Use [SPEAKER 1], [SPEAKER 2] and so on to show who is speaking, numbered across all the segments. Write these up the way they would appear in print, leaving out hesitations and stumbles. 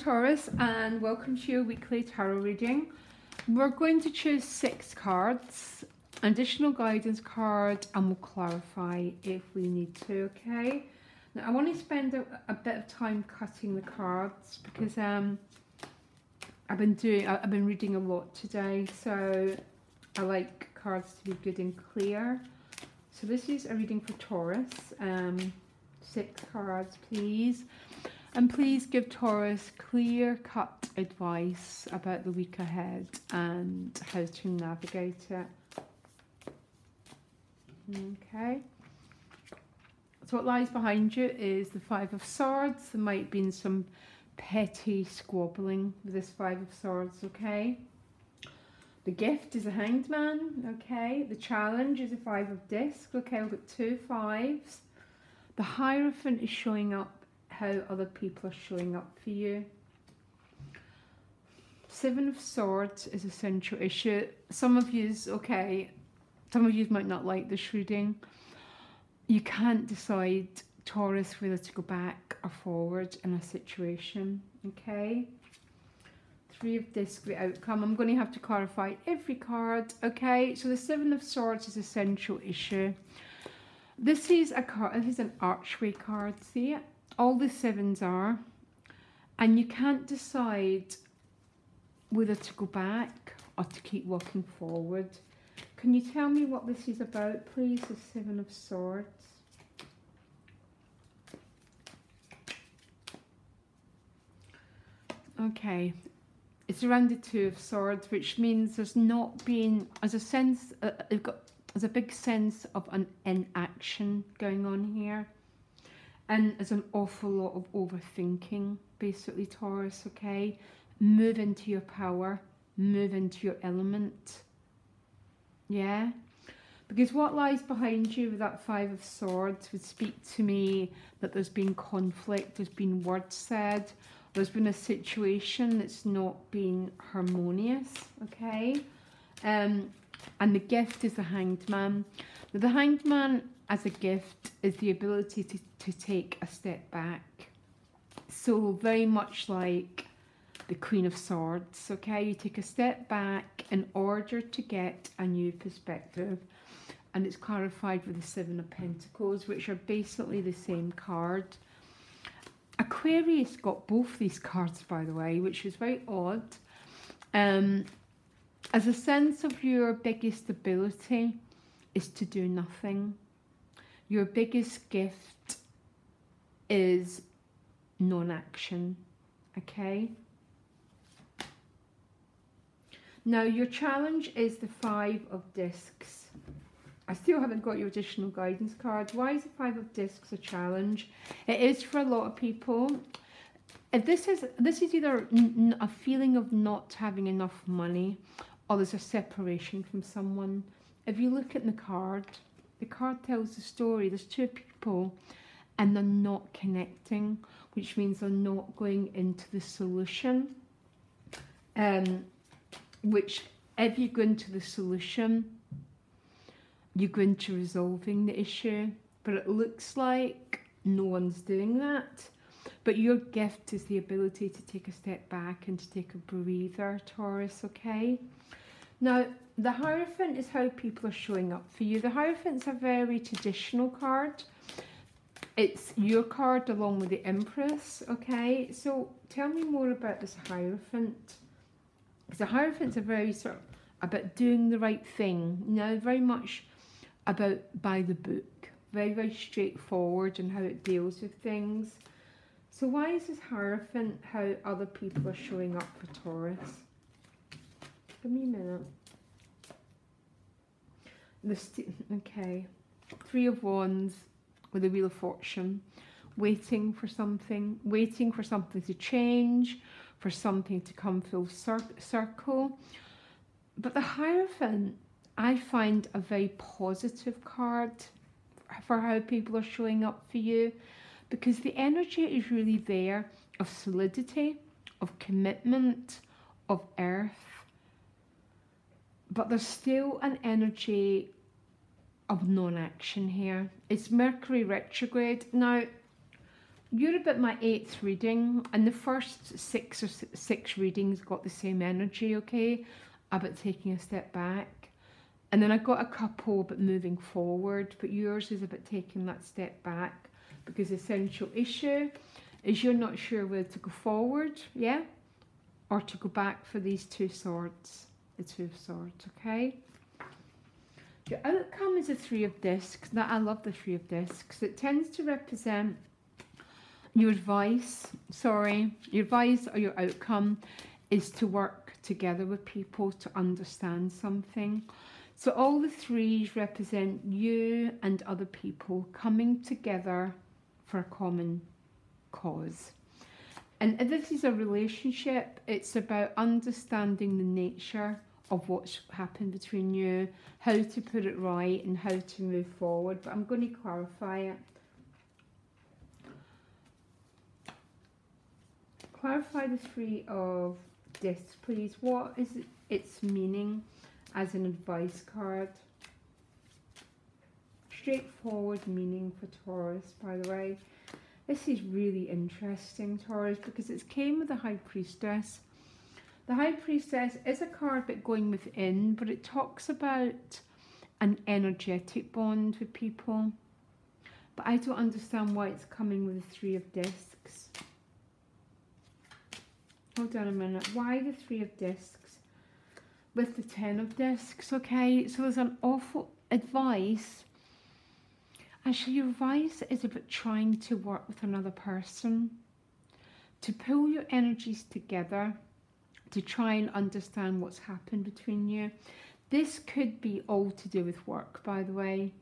[SPEAKER 1] Taurus, and welcome to your weekly tarot reading. We're going to choose 6 cards, additional guidance card, and we'll clarify if we need to, okay? Now I want to spend a bit of time cutting the cards because I've been reading a lot today, so I like cards to be good and clear. So this is a reading for Taurus. 6 cards, please. And please give Taurus clear-cut advice about the week ahead and how to navigate it. Okay. So what lies behind you is the 5 of Swords. There might have been some petty squabbling with this 5 of Swords, okay? The gift is a Hanged Man, okay? The challenge is a 5 of Discs, okay? We've got 2 5s. The Hierophant is showing up how other people are showing up for you. 7 of Swords is a central issue. Some of yous, okay, some of yous might not like this reading. You can't decide, Taurus, whether to go back or forward in a situation, okay? 3 of Discs, the outcome. I'm going to have to clarify every card, okay? So the 7 of Swords is a central issue. This is a card, this is an archway card, see it? All the 7s are, and you can't decide whether to go back or to keep walking forward. Can you tell me what this is about, please? The 7 of Swords. Okay, it's around the 2 of Swords, which means there's not been, as a sense, there's a big sense of an inaction going on here. And there's an awful lot of overthinking, basically, Taurus, okay? Move into your power, move into your element. Yeah? Because what lies behind you with that 5 of Swords would speak to me that there's been conflict, there's been words said, there's been a situation that's not been harmonious, okay? And the gift is the Hanged Man. Now, the Hanged Man as a gift is the ability to take a step back. So very much like the Queen of Swords, okay? You take a step back in order to get a new perspective. And it's clarified with the 7 of Pentacles, which are basically the same card. Aquarius got both these cards, by the way, which is very odd. As a sense of your biggest ability is to do nothing. Your biggest gift is non-action, okay? Now, your challenge is the 5 of Discs. I still haven't got your additional guidance card. Why is the 5 of Discs a challenge? It is for a lot of people. If this is either a feeling of not having enough money, or there's a separation from someone. If you look at the card tells the story. There's 2 people and they're not connecting, which means they're not going into the solution. Which, if you go into the solution, you go into resolving the issue. But it looks like no one's doing that. But your gift is the ability to take a step back and to take a breather, Taurus, okay? Now, the Hierophant is how people are showing up for you. The Hierophant's a very traditional card. It's your card along with the Empress, okay? So tell me more about this Hierophant. Because the Hierophant's a very sort of about doing the right thing. You know, very much about by the book. Very, very straightforward in how it deals with things. So why is this Hierophant how other people are showing up for Taurus? Give me a minute. Okay. 3 of Wands with the Wheel of Fortune. Waiting for something to change, for something to come full circle. But the Hierophant, I find a very positive card for how people are showing up for you, because the energy is really there of solidity, of commitment, of earth. But there's still an energy of non-action here. It's Mercury retrograde. Now, you're about my 8th reading, and the first six readings got the same energy, okay, about taking a step back. And then I got a couple about moving forward, but yours is about taking that step back, because the essential issue is you're not sure whether to go forward, yeah, or to go back for these 2 swords, the 2 of Swords, okay? Your outcome is a 3 of Discs. Now, I love the 3 of Discs. It tends to represent your advice, your advice or your outcome is to work together with people to understand something. So all the 3s represent you and other people coming together for a common cause. And if this is a relationship, it's about understanding the nature of what's happened between you, how to put it right and how to move forward. But I'm going to clarify it. Clarify the 3 of Discs, please. What is its meaning as an advice card? Straightforward meaning for Taurus, by the way. This is really interesting, Taurus, because it came with the High Priestess. The High Priestess is a card but going within, but it talks about an energetic bond with people. But I don't understand why it's coming with the 3 of Discs. Hold on a minute. Why the 3 of Discs with the 10 of Discs? Okay, so there's an awful advice. Actually, your advice is about trying to work with another person, to pull your energies together, to try and understand what's happened between you. This could be all to do with work, by the way.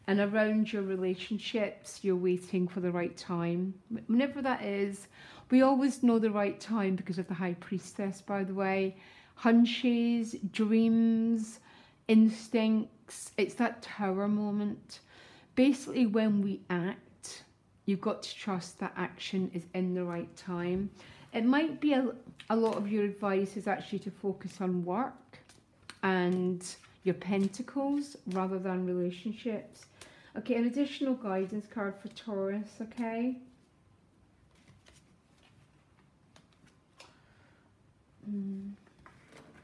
[SPEAKER 1] And around your relationships, you're waiting for the right time. Whenever that is, we always know the right time because of the High Priestess, by the way. Hunches, dreams, instincts. It's that Tower moment. Basically, when we act, you've got to trust that action is in the right time. It might be a lot of your advice is actually to focus on work and your pentacles rather than relationships. Okay, an additional guidance card for Taurus, okay?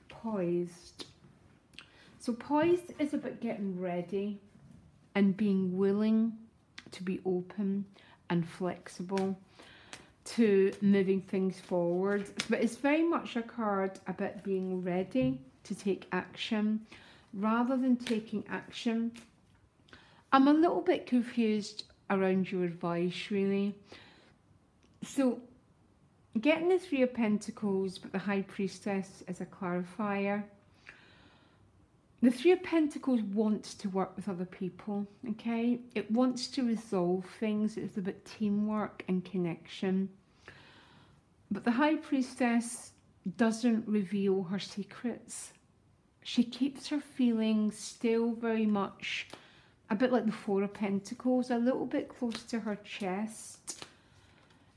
[SPEAKER 1] Poised. So poised is about getting ready and being willing to be open and flexible to moving things forward. But it's very much a card about being ready to take action rather than taking action. I'm a little bit confused around your advice, really. So getting the 3 of Pentacles, but the High Priestess as a clarifier. The 3 of Pentacles wants to work with other people, okay? It wants to resolve things. It's about teamwork and connection. But the High Priestess doesn't reveal her secrets. She keeps her feelings still very much a bit like the 4 of Pentacles, a little bit close to her chest.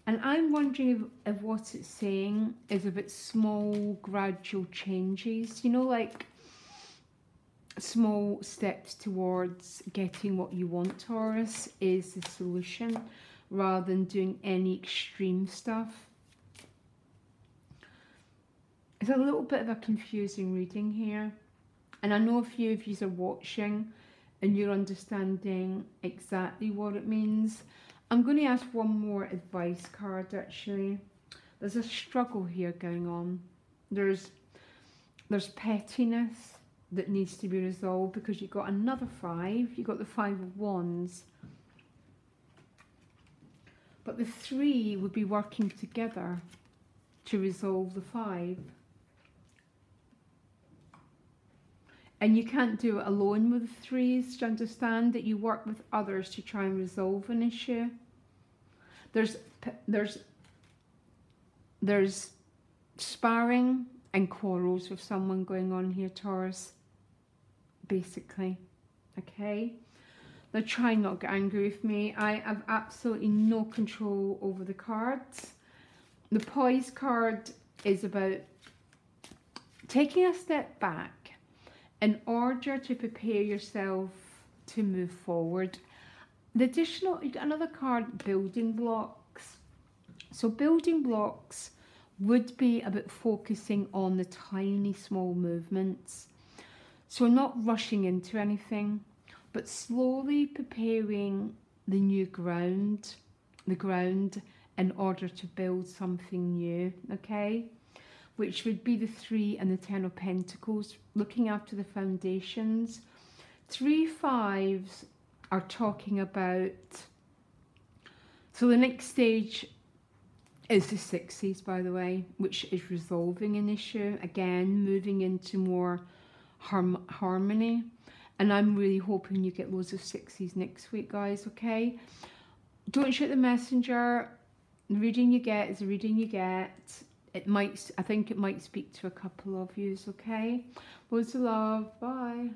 [SPEAKER 1] And I'm wondering if what it's saying is about small, gradual changes, you know, like small steps towards getting what you want, Taurus, is the solution, rather than doing any extreme stuff. It's a little bit of a confusing reading here. And I know a few of you are watching and you're understanding exactly what it means. I'm going to ask one more advice card, actually. There's a struggle here going on. There's pettiness that needs to be resolved because you've got another 5. You've got the 5 of Wands. But the 3 would be working together to resolve the 5. And you can't do it alone with the 3s. To understand that you work with others to try and resolve an issue. There's sparring and quarrels with someone going on here, Taurus. Basically, okay? They're trying not to get angry with me. I have absolutely no control over the cards. The Poise card is about taking a step back in order to prepare yourself to move forward. The additional, you got another card, building blocks. So building blocks would be about focusing on the tiny small movements. So not rushing into anything, but slowly preparing the new ground, in order to build something new, okay? Which would be the 3 and the 10 of Pentacles, looking after the foundations. 3 5s are talking about, so the next stage is the 6s, by the way, which is resolving an issue, again, moving into more harmony. And I'm really hoping you get loads of 6s next week, guys, okay? Don't shoot the messenger. The reading you get is the reading you get. It might, I think it might speak to a couple of yous, okay? Loads of love. Bye.